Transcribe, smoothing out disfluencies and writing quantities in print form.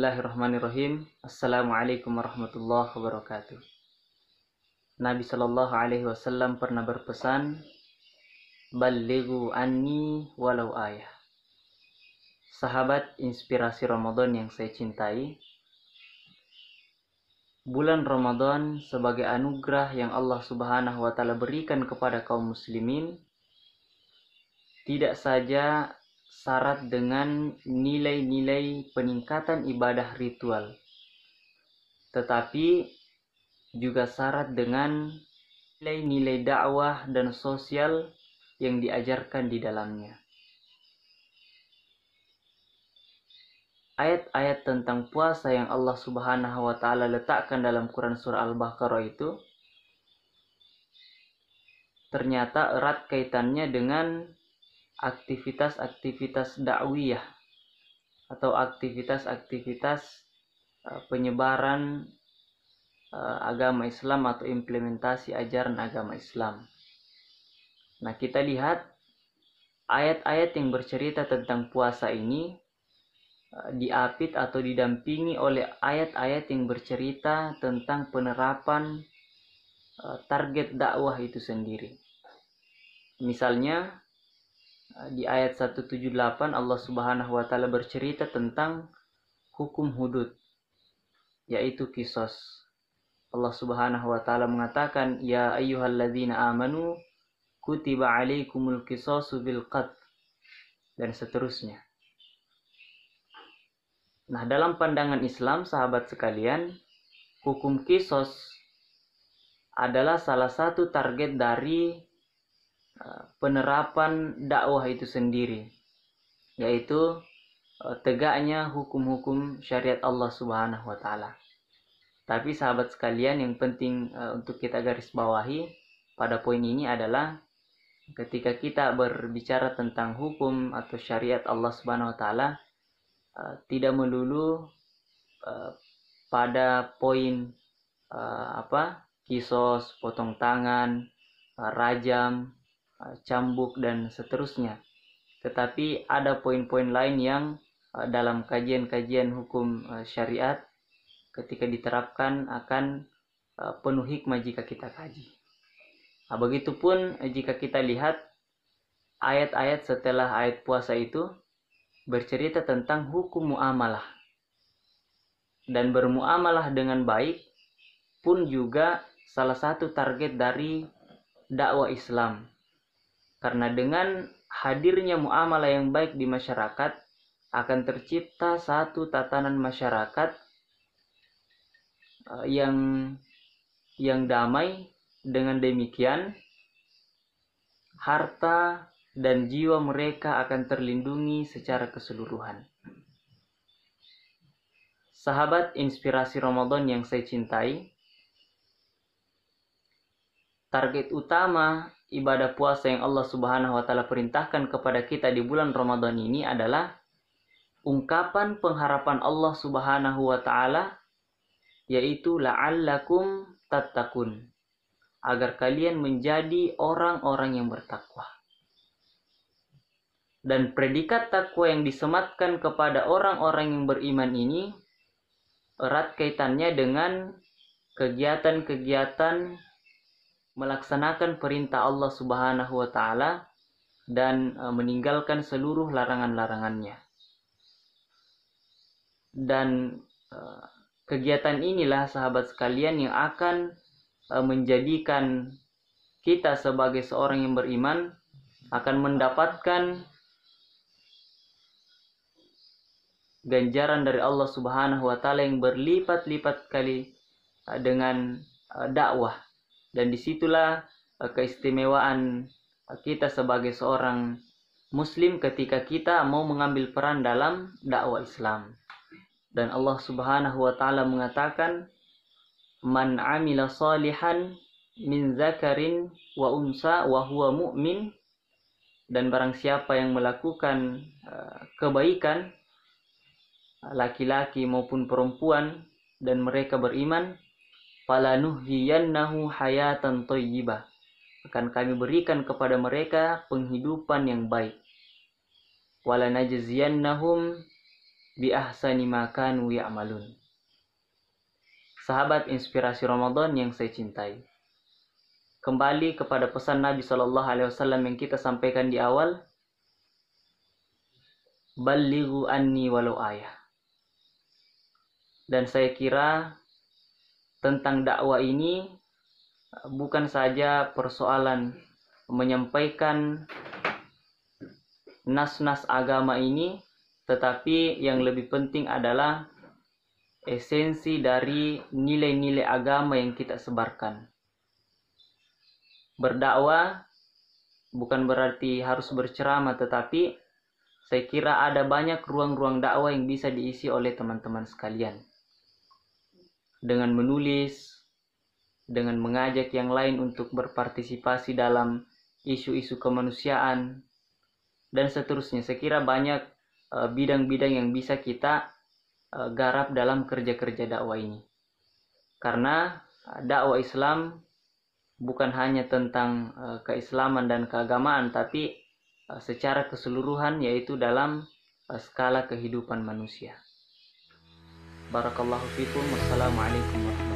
Bismillahirrahmanirrahim. Assalamualaikum warahmatullahi wabarakatuh. Nabi Shallallahu Alaihi Wasallam pernah berpesan, "Ballighu anni walau ayah." Sahabat inspirasi Ramadan yang saya cintai, bulan Ramadan sebagai anugerah yang Allah Subhanahu wa Ta'ala berikan kepada kaum muslimin tidak saja syarat dengan nilai-nilai peningkatan ibadah ritual, tetapi juga syarat dengan nilai-nilai dakwah dan sosial yang diajarkan di dalamnya. Ayat-ayat tentang puasa yang Allah Subhanahu wa Ta'ala letakkan dalam Quran surah Al-Baqarah itu ternyata erat kaitannya dengan aktivitas-aktivitas dakwiyah atau aktivitas-aktivitas penyebaran agama Islam atau implementasi ajaran agama Islam. Nah, kita lihat ayat-ayat yang bercerita tentang puasa ini diapit atau didampingi oleh ayat-ayat yang bercerita tentang penerapan target dakwah itu sendiri. Misalnya di ayat 178 Allah Subhanahu wa Ta'ala bercerita tentang hukum hudud, yaitu kisos. Allah Subhanahu wa Ta'ala mengatakan, "Ya ayyuhalladzina amanu kutiba alaikumul qisasu bil qatl," dan seterusnya. Nah, dalam pandangan Islam, sahabat sekalian, hukum kisos adalah salah satu target dari penerapan dakwah itu sendiri, yaitu tegaknya hukum-hukum syariat Allah Subhanahu wa Ta'ala. Tapi sahabat sekalian, yang penting untuk kita garis bawahi pada poin ini adalah ketika kita berbicara tentang hukum atau syariat Allah Subhanahu wa Ta'ala, tidak melulu pada poin kisos, potong tangan, rajam, cambuk dan seterusnya, tetapi ada poin-poin lain yang dalam kajian-kajian hukum syariat ketika diterapkan akan penuh hikmah jika kita kaji. Nah, begitupun jika kita lihat ayat-ayat setelah ayat puasa itu bercerita tentang hukum muamalah, dan bermuamalah dengan baik pun juga salah satu target dari dakwah Islam. Karena dengan hadirnya muamalah yang baik di masyarakat akan tercipta satu tatanan masyarakat yang damai. Dengan demikian harta dan jiwa mereka akan terlindungi secara keseluruhan. Sahabat inspirasi Ramadan yang saya cintai, target utama ibadah puasa yang Allah Subhanahu wa Ta'ala perintahkan kepada kita di bulan Ramadan ini adalah ungkapan pengharapan Allah Subhanahu wa Ta'ala, yaitu la'allakum tattaqun, agar kalian menjadi orang-orang yang bertakwa. Dan predikat takwa yang disematkan kepada orang-orang yang beriman ini erat kaitannya dengan kegiatan-kegiatan melaksanakan perintah Allah Subhanahu wa Ta'ala dan meninggalkan seluruh larangan-larangannya. Dan kegiatan inilah sahabat sekalian yang akan menjadikan kita sebagai seorang yang beriman akan mendapatkan ganjaran dari Allah Subhanahu wa Ta'ala yang berlipat-lipat kali dengan dakwah. Dan disitulah keistimewaan kita sebagai seorang muslim ketika kita mau mengambil peran dalam dakwah Islam. Dan Allah Subhanahu wa Ta'ala mengatakan, "Man amila salihan min zakarin wa unsa wa huwa mu'min," dan barang siapa yang melakukan kebaikan, laki-laki maupun perempuan, dan mereka beriman, falanuhyiyannahu hayatan thayyibah, akan kami berikan kepada mereka penghidupan yang baik. Walanajziyannahum bi ahsani ma kanu ya'malun. Sahabat inspirasi Ramadan yang saya cintai, kembali kepada pesan Nabi Shallallahu Alaihi Wasallam yang kita sampaikan di awal, balighu anni walau ayah. Dan saya kira tentang dakwah ini bukan saja persoalan menyampaikan nas-nas agama ini, tetapi yang lebih penting adalah esensi dari nilai-nilai agama yang kita sebarkan. Berdakwah bukan berarti harus berceramah, tetapi saya kira ada banyak ruang-ruang dakwah yang bisa diisi oleh teman-teman sekalian. Dengan menulis, dengan mengajak yang lain untuk berpartisipasi dalam isu-isu kemanusiaan, dan seterusnya. Saya kira banyak bidang-bidang yang bisa kita garap dalam kerja-kerja dakwah ini. Karena dakwah Islam bukan hanya tentang keislaman dan keagamaan, tapi secara keseluruhan, yaitu dalam skala kehidupan manusia. Barakallahu fikum. Wassalamualaikum warahmatullahi wabarakatuh.